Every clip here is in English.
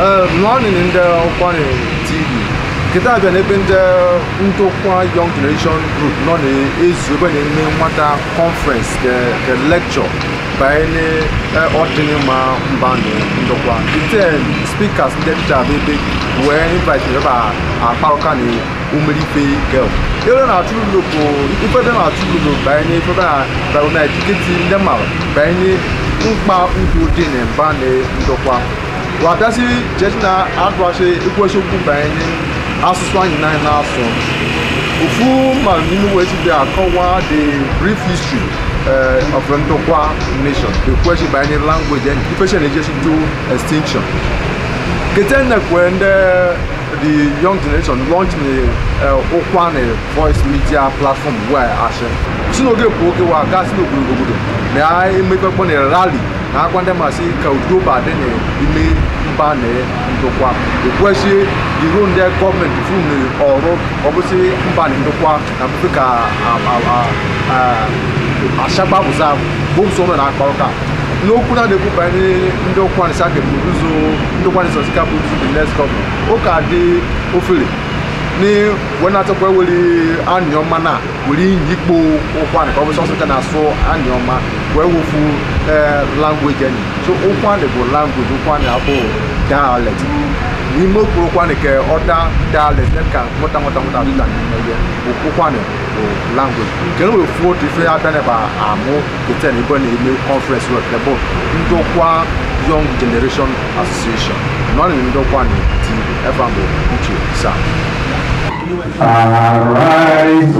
Learning in the UKWUANI TV. Kita have been the Ndokwa Young Generation Group. None is when in Mata conference, the lecture by any ordinary band Ndokwa. The speakers that were invited by a Palkani Umelife girl. You don't have to look if you don't have to look by any program that will educate them out by any Umba Udin and Band Ndokwa. Wadasi Jesna Adwashi equation by any Asuswan United Nations. Ufu Malinu West they are called the brief history of Ndokwa nation. The question by any language and especially just into extinction. Getting when the young generation launched the UKWUANI voice media platform where I say, Sinoge Poke wa gas no good. Now I make up on a rally. Now I want them to see Kauduba then ime mbane Ndokwa. The question the run their government from the or obviously mbane Ndokwa na Africa ashaba buza bom sono na akwaroka. No kuna de kuba ni UKWUANI sake buzo UKWUANI sosika buzo the next government. Oka de ofile ni when talk where will anyoma na will yipo UKWUANI ko so so na so anyoma where will language any so UKWUANI go language UKWUANI abo dialect ni mo UKWUANI ke other dialect that can mota do than UKWUANI language can we for different about amo to tell anybody in conference work about Ndokwa Young Generation Association not in UKWUANI TV FMO YouTube sir. Arise, O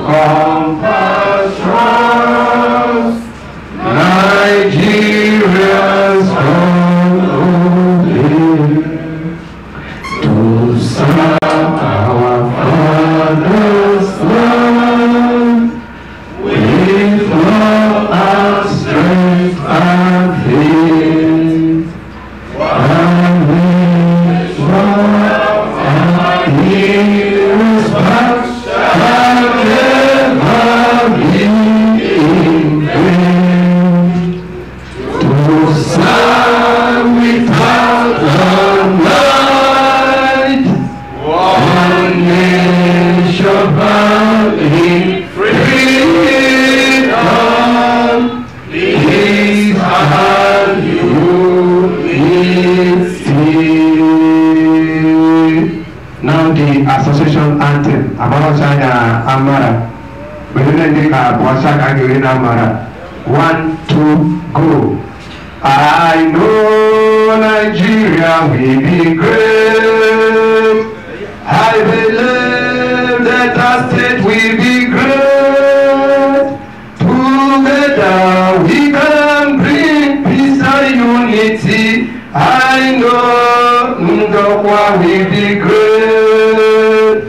compatriots, Nigeria's holy, to serve our father's land with love and strength and faith, and with love and healing. Now the association anthem, Amara Amara. We didn't take a Bosak again Amara. 1, 2, go. I know Nigeria will be great. I believe that our state will be great. Together we can bring peace and unity. I know Ndokwa will be great.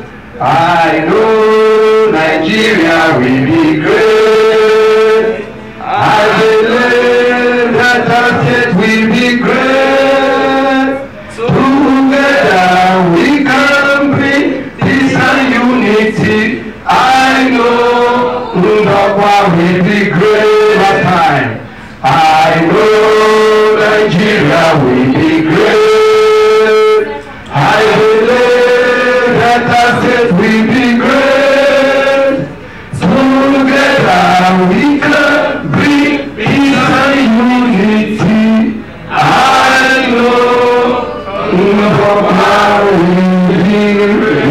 I know Nigeria will be great. I believe that our state will be great. Together we can bring peace and unity. I know Ndokwa will be great. Last time. I know Nigeria will be great. I believe that our state will be great. Together we can bring peace and unity. I know Ndokwa will be great.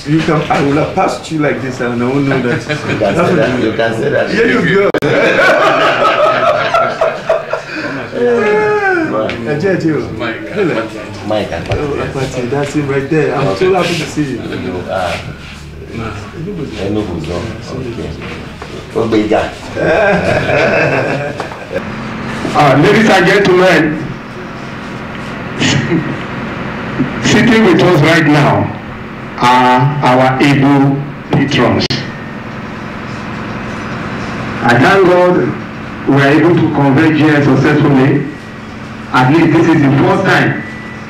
You can, I will have passed you like this and I won't know that. You can say that. Here you go. Mike, that's him right there. I'm so happy to see you. Ladies and gentlemen, sitting with us right now are our able patrons. I thank God we are able to convert here successfully. At least this is the first time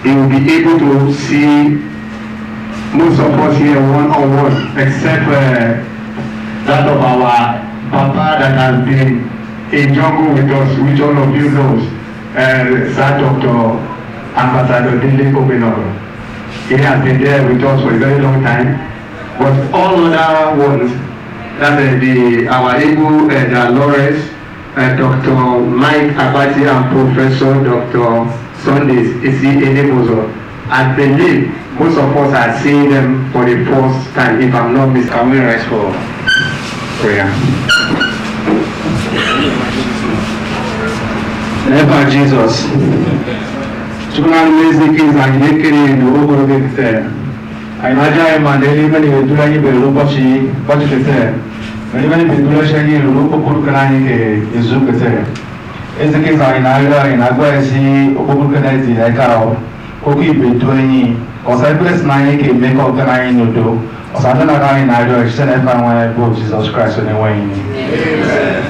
he will be able to see most of us here one-on-one, except that of our Papa that has been in jungle with us, which all of you knows, Sir Dr. Ambassador Dele Obenoro. He has been there with us for a very long time. But all other ones, that our able Lawrence, Dr. Mike Abati and Professor Dr. Sundays Isi Enebozo. I believe most of us are seeing them for the first time, if I'm not mistaken. Can we rise for prayer? Never Jesus. Chukuna music is a yekiri in the overall there. I imagine my daily many Dulani Belubashi, Bajite, many Bedulashi, Lupo Kurkanani, Izukate. As the case I in Aga, in Aguasi, Obukanati, Akao, Oki Betuani, or Cypress Nike, make up the nine Nudo, or Santana in Aga, extended by my book, Jesus Christ, anyway. Amen.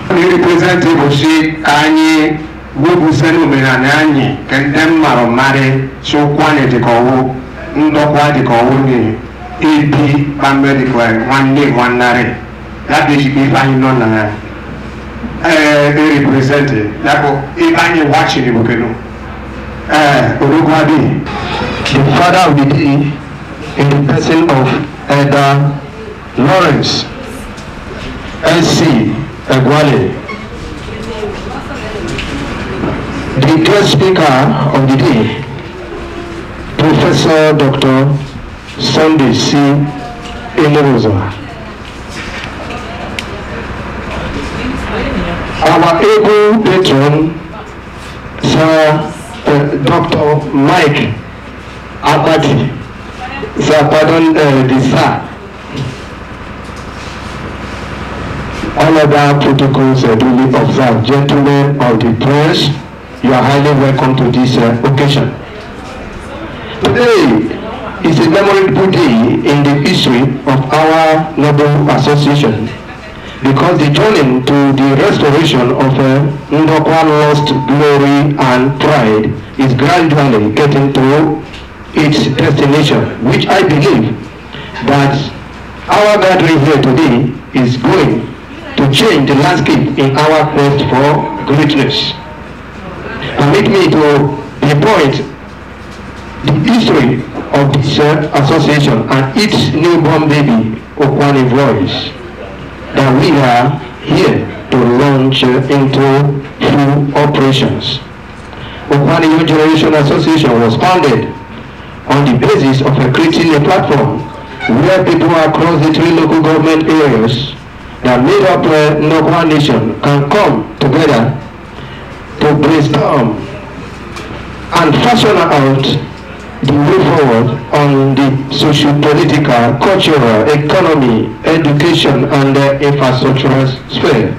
Representative Oshi, Kanye, Wubu Senumenani, Kendem Maromare, so quantity call. Ndokwa the Kowuni, AP, Bambedic, one day, one night. That is if I know they represented. That if I watching the Bukeno. Uruguadi, the father of the day, in the person of Elder Lawrence S.C. Egwale, the guest speaker of the day, Professor Dr. Sunday C. Enebozo. Our able patron, Sir Dr. Mike Abati, Sir pardon the Sir. All other protocols are duly observed. Gentlemen of the press, you are highly welcome to this occasion. Today is a memorable day in the history of our noble association because the journey to the restoration of Ndokwa lost glory and pride is gradually getting to its destination, which I believe that our gathering here today is going to change the landscape in our quest for greatness. Permit me to pinpoint the history of this association and its newborn baby, UKWUANI Voice, that we are here to launch into full operations. UKWUANI Young Generation Association was founded on the basis of creating a platform where people across the 3 local government areas that made up Ndokwa Nation can come together to brainstorm and fashion out the way forward on the socio-political, cultural, economy, education, and infrastructural sphere.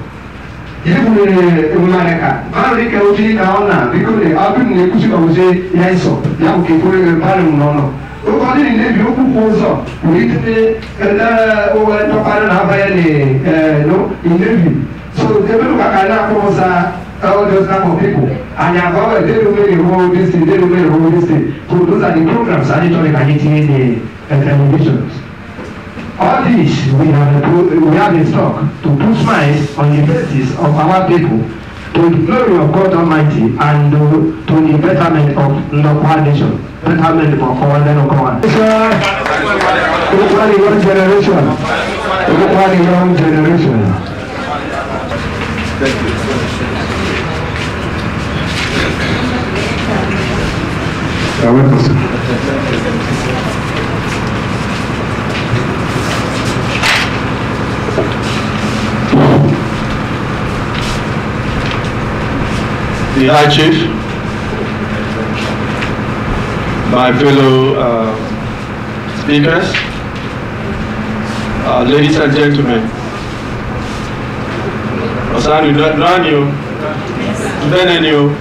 All those type of people, and they don't hold this thing, they don't hold this thing. So those are the programs that are hitting the televisions. All this we have in stock to put smiles on the faces of our people, to the glory of God Almighty, and to the betterment of Ndokwa Nation, betterment of UKWUANI Young Generation, UKWUANI Young Generation. Thank you. The High Chief, my fellow speakers, ladies and gentlemen, Osanu Nanyo, Benenyo,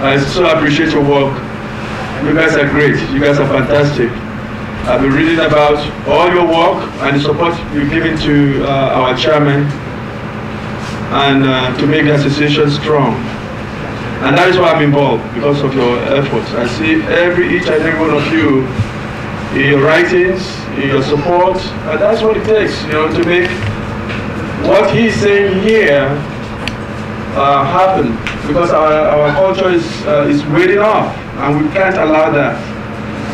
I so appreciate your work. You guys are great. You guys are fantastic. I've been reading about all your work and the support you've given to our chairman and to make the association strong. And that is why I'm involved, because of your efforts. I see each and every one of you in your writings, your support, and that's what it takes, you know, to make what he's saying here happen. Because our culture is waiting off, and we can't allow that.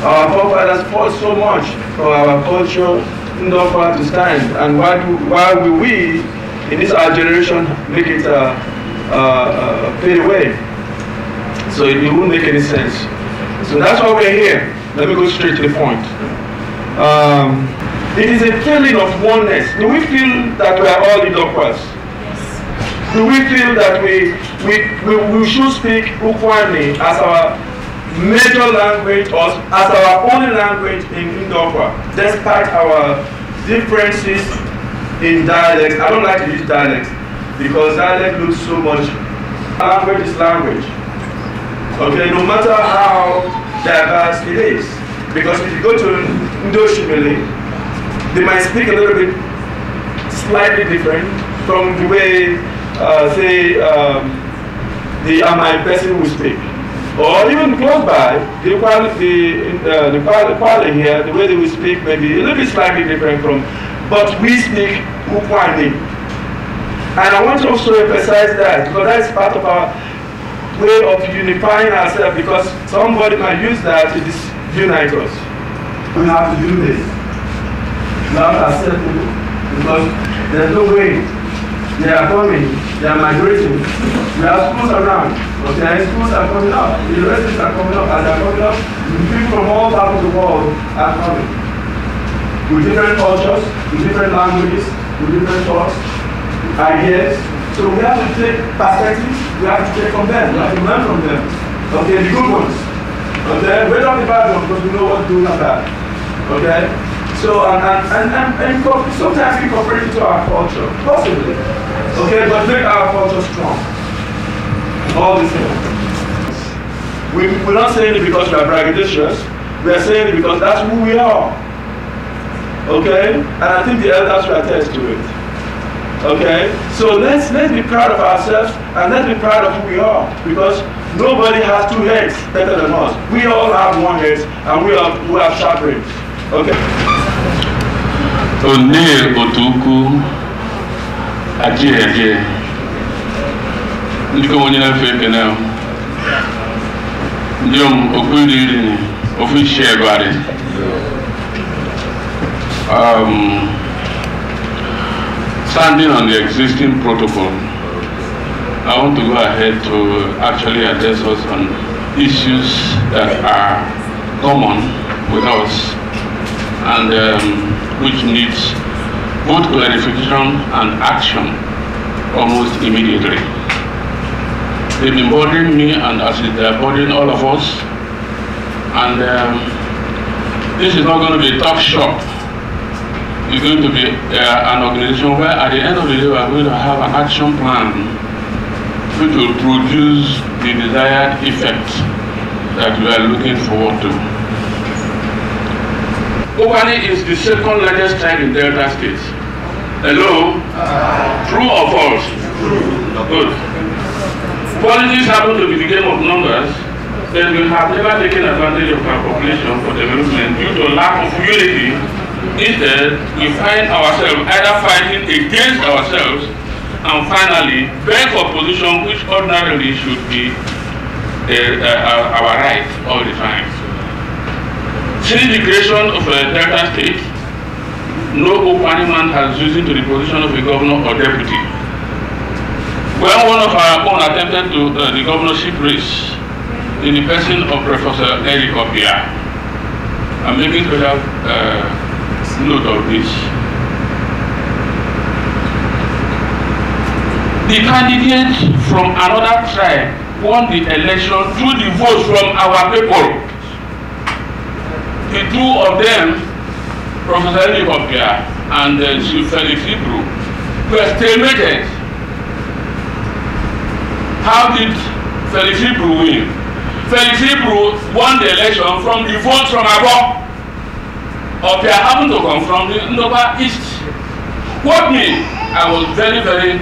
Our forefathers fought so much for our culture, Ndokwa, to stand, and why will we, in this our generation, make it fade away? So it won't make any sense. So that's why we're here. Let me go straight to the point. It is a feeling of oneness. Do we feel that we are all Ndokwas? Yes. Do we feel that we should speak UKWUANI as our major language or as our only language in Ndokwa, despite our differences in dialect? I don't like to use dialect because dialect looks so much. Language is language. Okay, no matter how diverse it is. Because if you go to Ndoshimele, they might speak a little bit slightly different from the way, say, the Amai person will speak. Or even close by, the Kwale here, the way they will speak may be a little bit slightly different from, but we speak UKWUANI. And I want to also emphasize that, because that's part of our way of unifying ourselves, because somebody might use that to unite us. We have to do this. We have to accept people, because there's no way. They are coming, they are migrating. We have schools around, okay? Schools are coming up, universities are coming up, and they are coming up. People from all parts of the world are coming. With different cultures, with different languages, with different thoughts, ideas. So we have to take perspectives, we have to take from them, we have to learn from them. Okay, the good ones. Okay, we're not the bad ones because we know what's good and bad. Okay? So, and sometimes incorporate into our culture, possibly. Okay, but make our culture strong. All these things. We're not saying it because we are braggadocious. We are saying it because that's who we are. Okay? And I think the elders will attest to it. Okay? So let's be proud of ourselves and let's be proud of who we are. Because nobody has two heads better than us. We all have one head and we have sharp brains. Okay? Onye otuku aje ndiko onye na fe na ndom okuri official body standing on the existing protocol. I want to go ahead to actually address us on issues that are common with us and which needs both clarification and action almost immediately. They've been bothering me, and as they're bothering all of us. And this is not going to be a talk shop. It's going to be an organization where at the end of the day we are going to have an action plan which will produce the desired effect that we are looking forward to. UKWUANI is the second largest tribe in Delta State. Hello? True or false? True. Good. Politics happen to be the game of numbers, but we have never taken advantage of our population for development due to lack of unity. Instead, we find ourselves either fighting against ourselves and finally beg for position which ordinarily should be our right all the time. Since the creation of Delta State, no UKWUANI man has risen to the position of a governor or deputy. When one of our own attempted to the governorship race in the person of Professor Obiaruku, I'm making special note of this. The candidate from another tribe won the election through the votes from our people. The two of them, Professor Ndokwa and Felix Hebrew, were stalemated. How did Felix Hebrew win? Felix Hebrew won the election from the votes from above. Obia happened to come from the Ndokwa East. What means I was very, very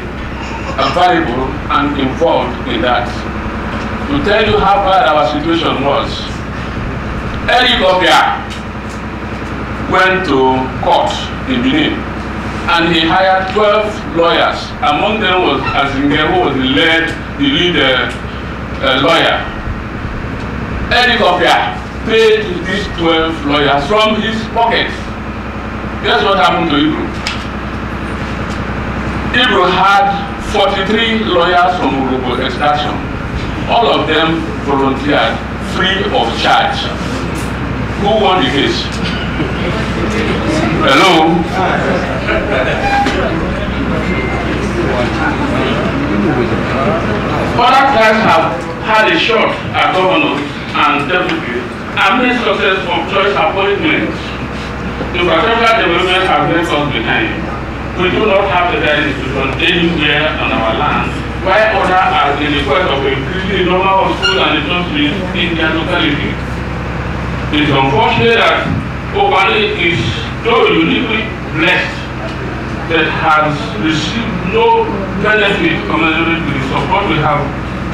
valuable and involved in that. To tell you how bad our situation was, Obia went to court in Benin, and he hired 12 lawyers. Among them was Azinge, who was the lead lawyer. Eddie Kopia paid these 12 lawyers from his pocket. Guess what happened to Ibro? Ibro had 43 lawyers from Urhobo extraction. All of them volunteered free of charge. Who won the case? Hello? Other tribes have had a shot at governors and deputies and made success of choice appointments. Infrastructural development has left us behind. We do not have the right institution anywhere on our land, while others are in the quest of increasing the number of schools and industries in their locality. It is unfortunate that UKWUANI is so uniquely blessed that has received no benefit commensurate with the support we have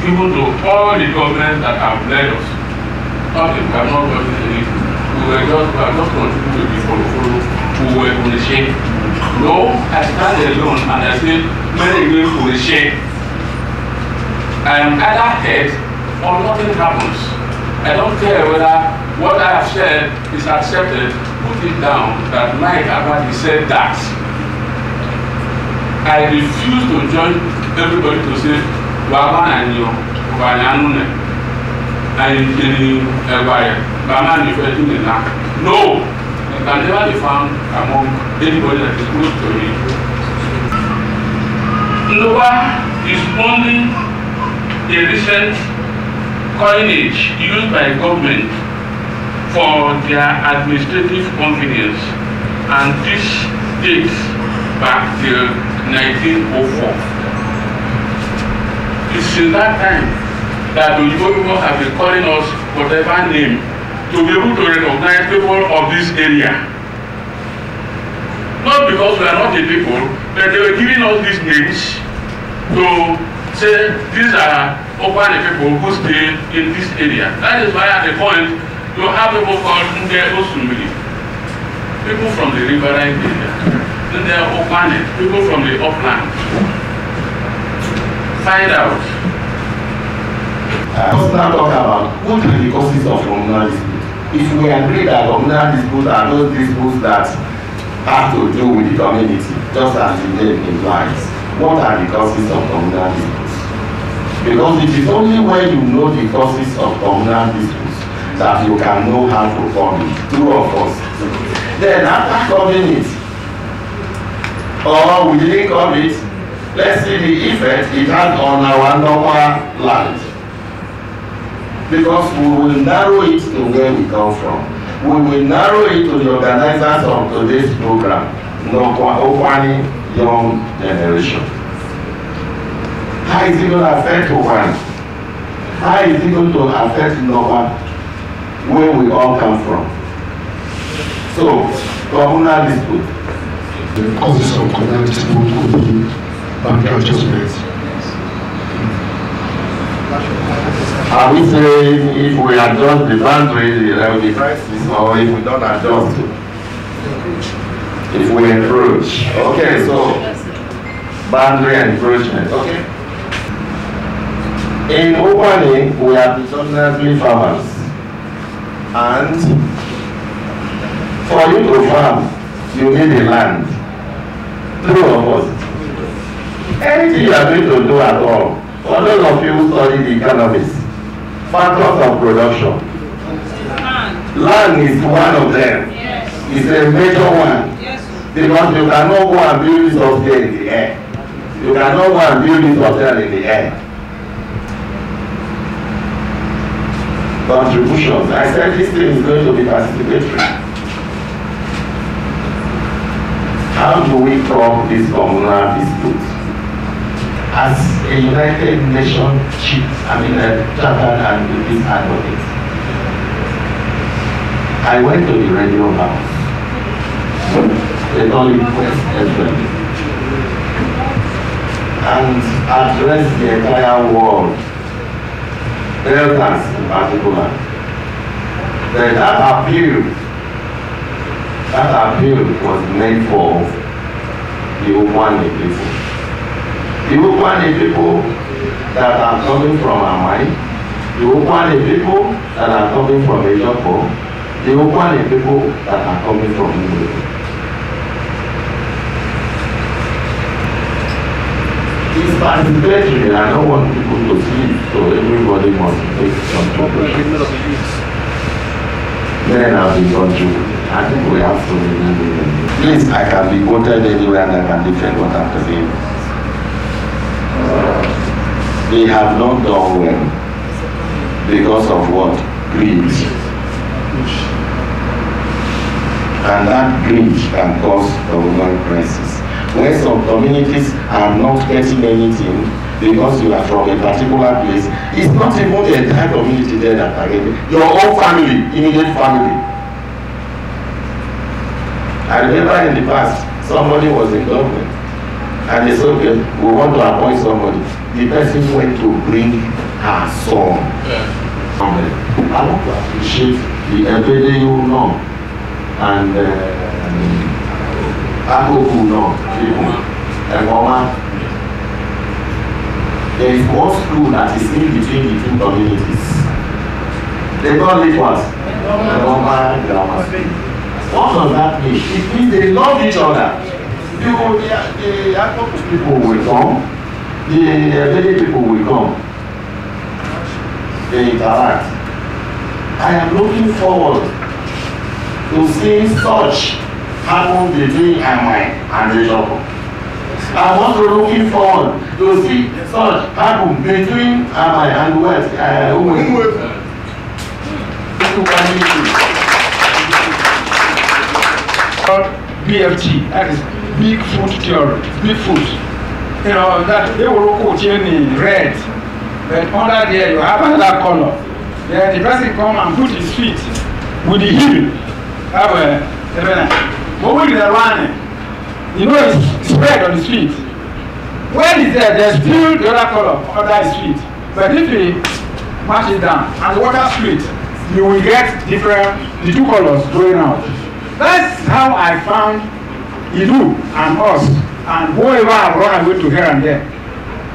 given to all the governments that have led us. Not if we have not gotten anything. We have just continued to be follow who were on the shade. No, I stand alone and I say many will for the shade. I am either head or nothing happens. I don't care whether what I have said is accepted. Put it down that Mike Abadi said that. I refuse to join everybody to say Baba and you, Banyanune, and Bama defending the land. No, it can never be found among anybody that is close to me. Ndokwa is only a recent coinage used by government for their administrative convenience, and this dates back till 1904. It's since that time that the people have been calling us whatever name to be able to recognize people of this area. Not because we are not the people, but they were giving us these names to say these are UKWUANI people who stay in this area. That is why at the point you have people called Ndokwa, people from the riverine area. Then there are UKWUANI, people from the upland. Find out. Let's now talk about what are the causes of communal disputes. If we agree that communal disputes are those disputes that have to do with the community, just as the name implies, what are the causes of communal disputes? Because it is only when you know the causes of communal disputes that you can know how to form it. True of us. Then after forming it, or we didn't come it, let's see the effect it has on our Ndokwa land. Because we will narrow it to where we come from. We will narrow it to the organizers of today's program, UKWUANI Young Generation. How is it going to affect UKWUANI? How is it going to affect Ndokwa, where we all come from? So, communal dispute. The causes of communal dispute could be bank adjustments. Are we saying if we adjust the boundary, there will be crisis, or if we don't adjust it? If we encroach. Okay, so boundary encroachment. Okay. In UKWUANI, we are predominantly farmers. And for you to farm, you need a land. True of us. Anything you are going to do at all, for those of you who study the economics, factors of production, land is one of them. Yes. It's a major one. Yes. Because you cannot go and build this hotel in the air. You cannot go and build this hotel in the air. Contributions. I said this thing is going to be participatory. How do we solve this communal dispute? As a United Nations chartered and peace advocate, I went to the radio house. They call it West FM, and addressed the entire world, elders in particular. Then that appeal That appeal was made for the UKWUANI people. The UKWUANI people that are coming from Amai, the UKWUANI people that are coming from Ndokwa, the UKWUANI people that are coming from Ndokwa. It's participatory. I don't want people to sleep, so everybody must take some contribution. Men have been contributing. I think we have to remember them. Please, I can be quoted anywhere and I can defend what I'm saying. They have not done well because of what? Greed. And that greed can cause overall crisis. When some communities are not getting anything because you are from a particular place, it's not even the entire community there that are getting. Your own family, immediate family. I remember in the past, somebody was in government and they said, okay, we want to appoint somebody. The person went to bring her son. I want to appreciate the Ebedeyu no and Akoku no people. And Mama, there is one school that is in between the two communities. They don't live once. Mama, Grandma. What does that mean? It means they love each other. The Akoku people will come. The Ebede people will come. They interact. I am looking forward to seeing such happen between Amai and Ndokwa. I'm also looking forward to see such happen between Amai and West. BFT, that is big food theory, big food. You know, that they will put in red, but under there you have another color. Then the person come and put his feet with the heel. But when they're running, you know it's spread on his feet. When he's there, there's still the other color under his feet. But if he mash it down and the water split, you will get different, the two colors going out. That's how I found Idu and us and whoever have run away to here and there.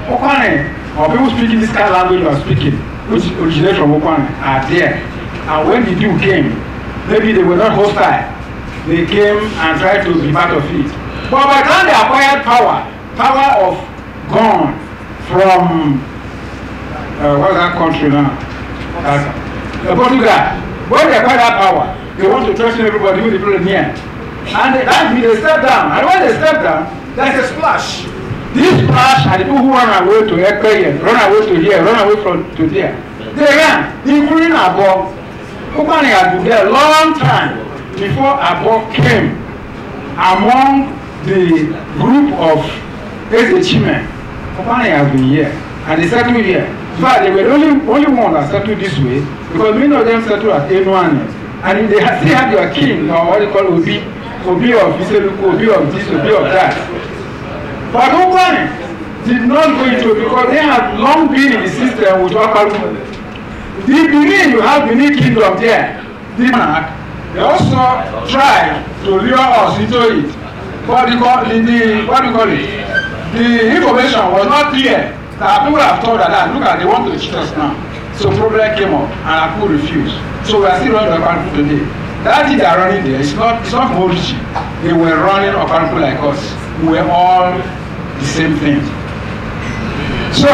UKWUANI, or people speaking this kind of language you are speaking, which originates from UKWUANI, are there. And when the Idu came, maybe they were not hostile. They came and tried to be part of it. But by the time they acquired power of gun from what's that country now? Portugal. When they acquired that power, they want to threaten everybody with the people near. And that means they step down. And when they step down, there's a splash. This splash are the people who run away to Ekpeye, run away to here, run away to there. They ran, including Abo. UKWUANI had been there a long time before Abo came among the group of Ezechimen. UKWUANI has been here, and they settled here. In fact, they were the only one that settled this way, because many of them settled at Enuane. And they still have their king, or what they call Obi of Iseluku, Obi of this, Obi of that. But UKWUANI did not go into it because they had long been in the system with Okalu. The Benin, you have Benin kingdom there. They also tried to lure us into it. But what do you call it? The information was not clear. That people have thought that, look at, they want to cheat us now. So problem came up and Aku refused. So we are still running Okalu today. That thing they are running there, it's not Morichi. They were running Okalu like us. We were all the same thing. So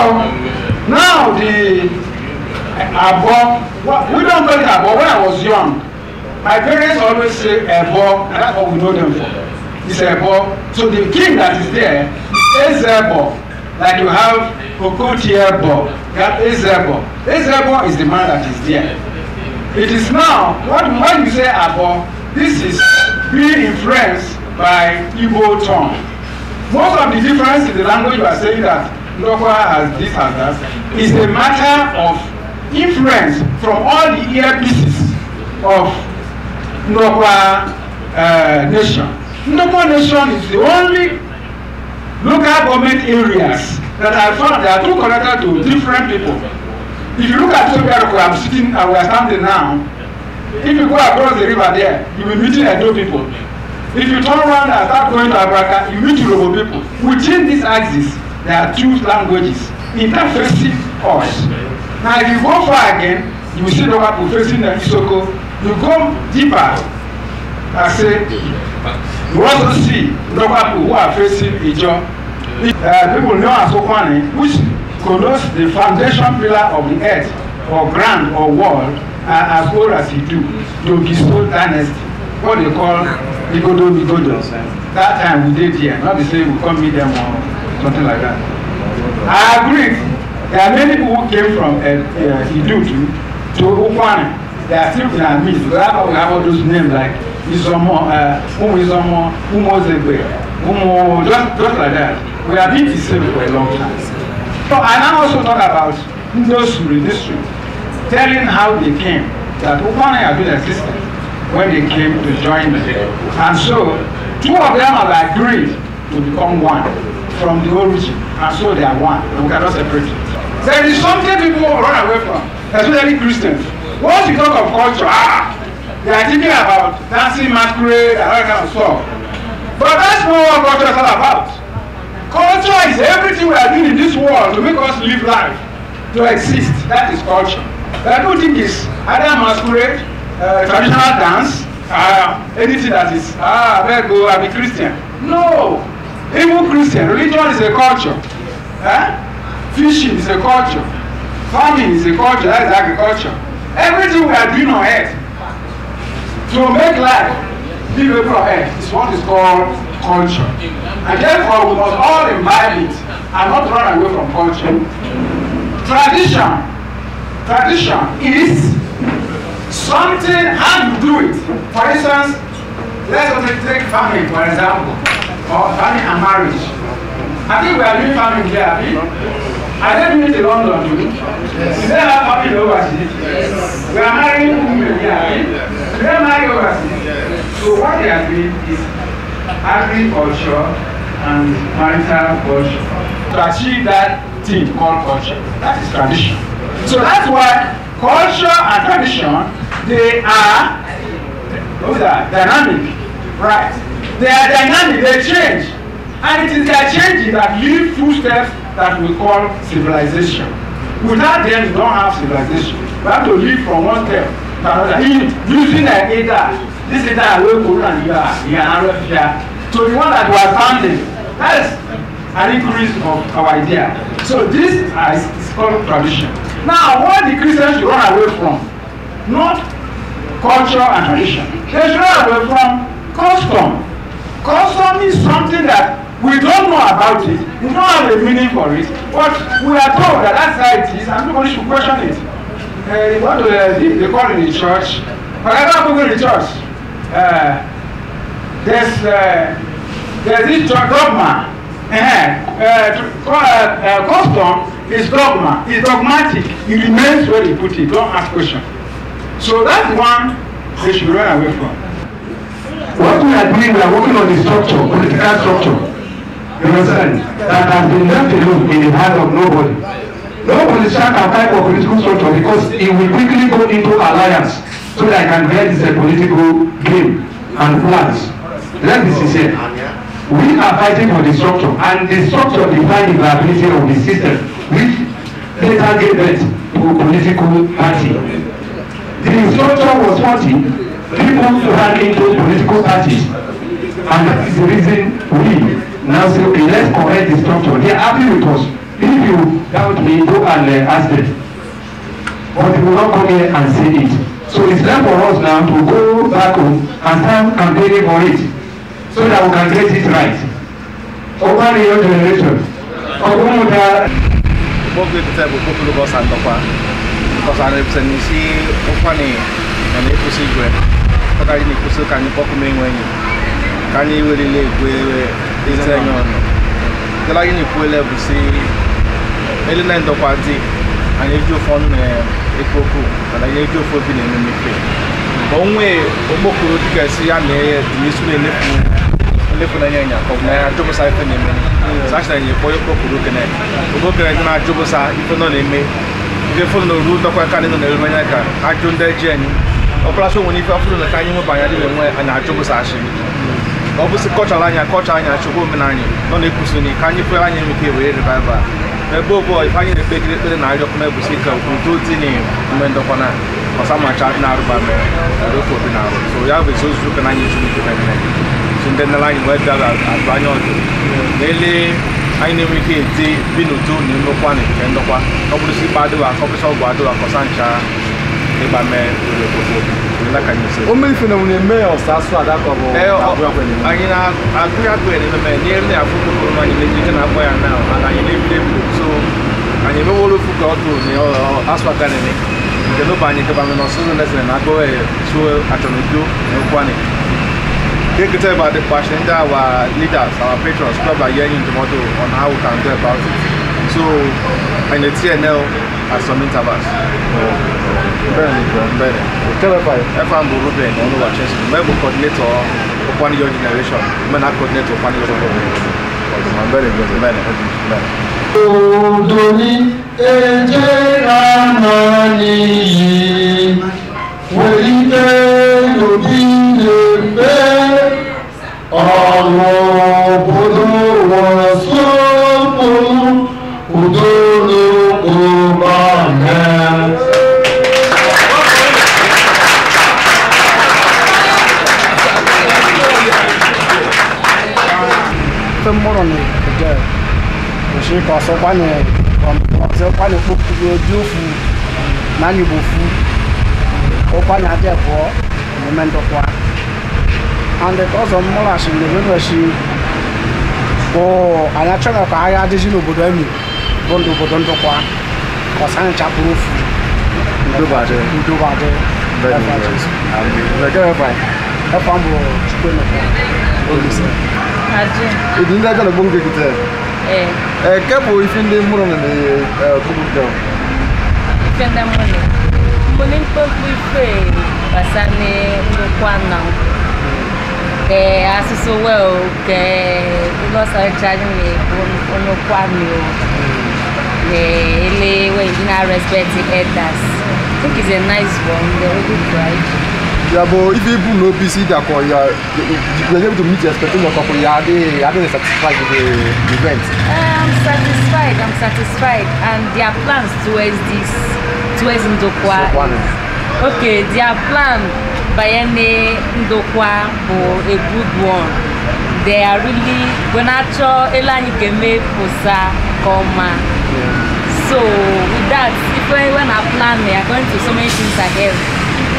now the Abo, we don't call it Abo. When I was young, my parents always say Abo, and that's what we know them for. It's Abo. So the king that is there is Abo. Like you have Okoti Ebo, you have Ezebo. Ezebo is the man that is there. It is now, when you say Abo, this is being influenced by Igbo tongue. Most of the difference in the language you are saying that Ndokwa has this and that is a matter of influence from all the earpieces of Ndokwa nation. Ndokwa nation is the only local government areas that I found that are too connected to different people. If you look at Obiaruku, I'm sitting and we are standing now. If you go across the river there, you will be meeting Edo people. If you turn around and start going to Abraka, you meet Yoruba people. Within this axis, there are two languages interfacing us. Now, if you go far again, you will see the people facing the Isoko. You go deeper, I say, you also see the people who are facing Ijo. People know as UKWUANI, which connotes the foundation pillar of the earth, or ground, or wall, as old as it do, to Gisto dynasty, what they call Igodo. That time we did here, not the same we come meet them or something like that. I agree. There are many people who came from Idu to UKWUANI. They are still in our midst. We have all those names like Izomo, Umozegbe, just like that. We have been the same for a long time. So I now also talk about Ndosuri district, telling how they came, that UKWUANI had been existing when they came to join them. And so, two of them have agreed to become one from the origin, and so they are one, and we cannot separate it. There is something people run away from, especially Christians. Once you talk of culture, they are thinking about dancing, masquerade, and all that kind of stuff. But that's not what culture is all about. Culture is everything we are doing in this world to make us live life, to exist. That is culture. I don't think it's either masquerade, traditional dance, anything that is, I be Christian. No. Even Christian, religion is a culture. Fishing is a culture. Farming is a culture, that is agriculture. Everything we are doing on earth to make life livable on earth is what is called culture. And therefore we must all imbibe it and not run away from culture. Tradition is something, how you do it. For instance, let's take farming for example, or farming and marriage. I think we are doing farming here, I don't mean in London, do we? Yes. Is there a farming overseas? Yes. We are marrying women here, we are marrying overseas. Yes. So what they are doing is agriculture and marital culture to achieve that thing called culture. That is tradition. So that's why culture and tradition, they are dynamic, right? They are dynamic, they change. And it is their changes that leave footsteps that we call civilization. Without them, we don't have civilization. We have to live from one step to another. Using an either, this is that way to the one that we are founding. That is an increase of our idea. So this is called tradition. Now, what the Christians should run away from, not culture and tradition. They should run away from custom. Custom is something that we don't know about it, we don't have a meaning for it, but we are told that that's how it is, and nobody should question it. What do they call it in the church? Whenever we go to the church, there's this dogma. Custom is dogma, it's dogmatic, it remains where they put it, don't ask questions. So that's one they should run away from. What we are doing, we are working on the structure, political structure. You understand? That has been left alone in the hands of nobody. No politician can fight for political structure because it will quickly go into alliance so that I can get this political game and plans. Let's be sincere. We are fighting for the structure, and the structure defines the viability of the system, which later gave birth to a political party. The structure was faulty. People ran into political parties, and that is the reason we now say, okay, let's correct the structure. They are happy with us. If you doubt me, go and ask them. But they will not come here and say it. So it's time for us now to go back home and start campaigning for it, so that we can get it right. Over the young generation. Because I represent UKWUANI and UKWUANI. But I need to see can you talk me when you can you really live with this thing on the line you pull up to see element of party and if you phone Ekoku and I do for being in the play. One way, Omoku can see I'm here, this will live for the Yanya of my Jobosai phenomenon. Such that you boy looking at my Jobosa, if you know me. If you follow the route of a cannon on the Romanaka, I don't dare Jenny. Or plus, when you follow the Kanye by and I Jobosashi. obviously culture anya chukwu omenanya nọ na-ekwusi ni ka anyị kwere anyị nweke were revival ebe obo ife anyị na-ekpekere ekpere na arịọ kuma ebusi ka udo dị na mgbe ndọkwa na ọsamacha na-arụba mere ofe obi na-arụ so ya bụ ezi ozuzu ka na anyị chukwu nke na so ndị nne anyị wee bịa atụ anya ọdụ na-ele anyị na-enwe ike eti bi n'udo na nnukwu na nke ndọkwa ọ bụrụsi ikpe adịwa akọpụsị ọgwụ adịwa akọsa ncha ịgba mee o mere ife na nwunye mee ọsa asụ adakọ bụ anyị na-agụ ya kwere eme n'elu na-afụ ụmụ anyị na-eji ike na-akpọ ya na anyị na-ebido ebido so anyị emeworo ofu ka ọ tụ na asụ aka nene nke n'ụba anyị kebame na ọsụzụ nesere na agụụ suo achọrọdo na okwu anyị get about the passion that our leaders, our patrons, probably hearing tomorrow on how we can go about it. So, in the TNL at some intervals. Very. If I'm Ruben, I know what chess, member coordinator of one your generation, man, coordinator of one your generation. and because of Morash in the membership, I actually have additional Bodomi, Bondo Bodondokwa, because I'm Chaproof. So well, because I charging me Ndokwa respect the elders. I think it's a nice one. They're really bright. Yeah, but if you know BC that you're able to meet your expectation of couple, are they satisfied with the event? I'm satisfied, and their plans towards Ndokwa. Okay, their plan by any Ndokwa a good one. They are really when I saw Elani Game Posa Koma. So with that, if when I plan me, I'm going to so many things ahead.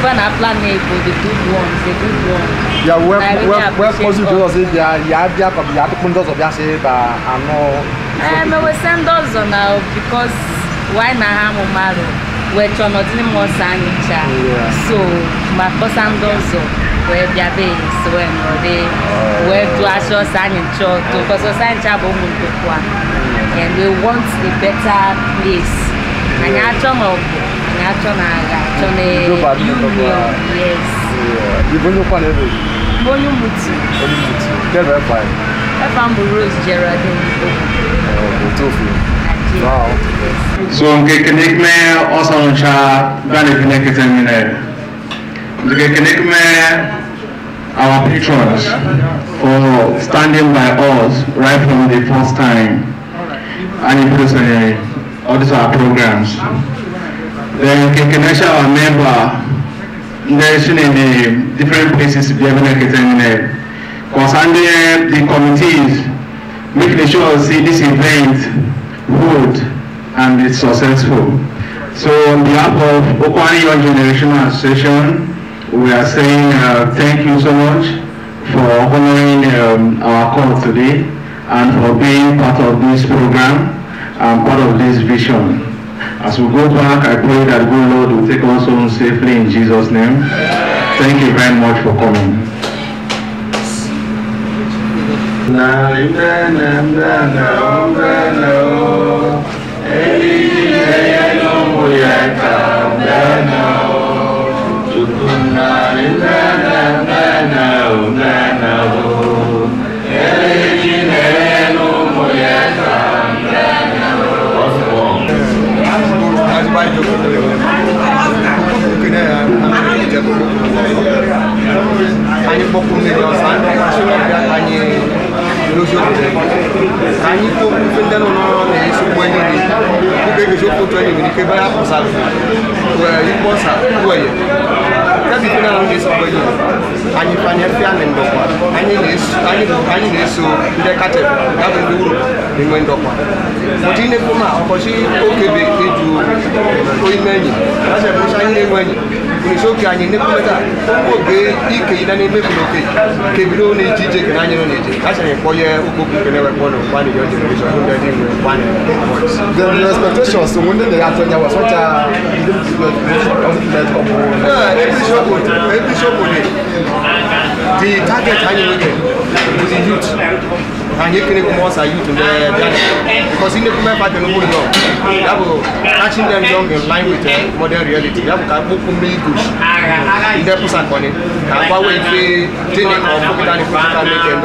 When I plan me for the good ones, the good one. Yeah, where possible to say I will send those now because why not have we're trying to do more sancha. So my person does where they are based when they where to assure sancha to because sancha bomundokwa and we want a better place. And I turn up yes. Even your one every Bonumutu. Never fine. If I'm Rose Geraldine. Wow. So connect me also on chat connect our patrons for standing by us right from the first time and all these are programs. Then connect our member in the different places concerning the committees making sure see this event hold and it's successful. So on behalf of UKWUANI Young Generation Association, we are saying thank you so much for honoring our call today and for being part of this program and part of this vision. As we go back, I pray that good Lord will take us home safely in Jesus' name. Thank you very much for coming. Ani to any when you came back for South where you was where that is now this over you and you find your family in Ndokwa and you need so the cattle that will do in Ndokwa but in the Puma or she okay be to many that's a push I need when you show can you never okay you can make okay Kebiro need to take an annual need that's a for your book you can never one your generation one the expectations so when they have was such a every shop the target annual with the youth and you can come as a youth in the because in the Puma part and young that will catching them young in line with modern reality that will really good in the Pusa Kone and what way they take or focus on the physical make and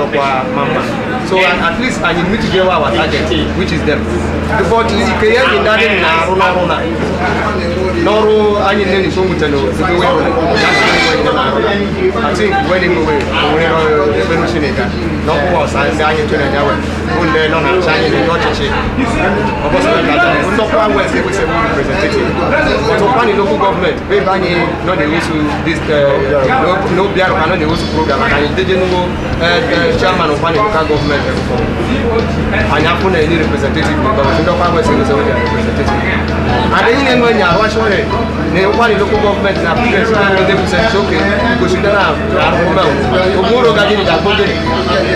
Mamba so at least I need to get our target which is them the body is in that in Rona Noro I need any so much to do I think when you away no was I say to the when they don't have Chinese in Dutch of course Ndokwa West they will say representative but Obiaruku local government we ban no dey use this no Obiaruku no dey use program and they didn't go chairman of local government and happen any representative because Ndokwa West is a representative and then when you are watching the local government na president dey present okay because you don't have Ogoro gajini da gbogbo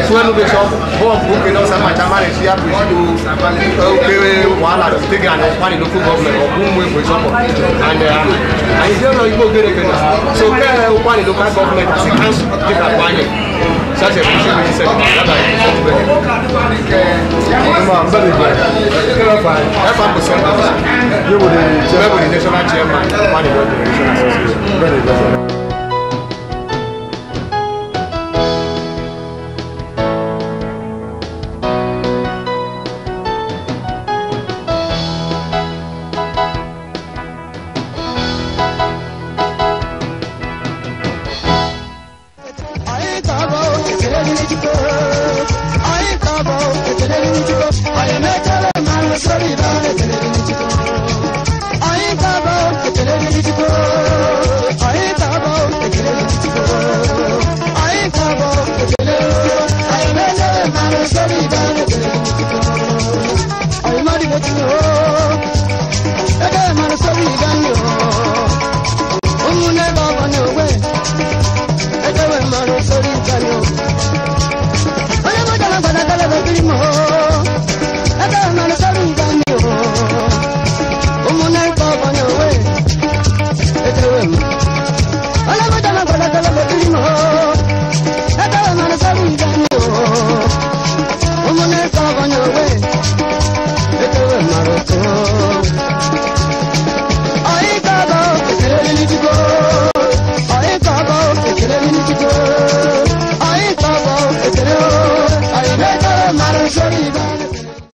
so enu be so bob book no sa ma chamare si ya president okay wala do take an one local government or boom we so and I don't know you go get it so one local government as a council take a one such a position which said that you would the national chairman one of the national association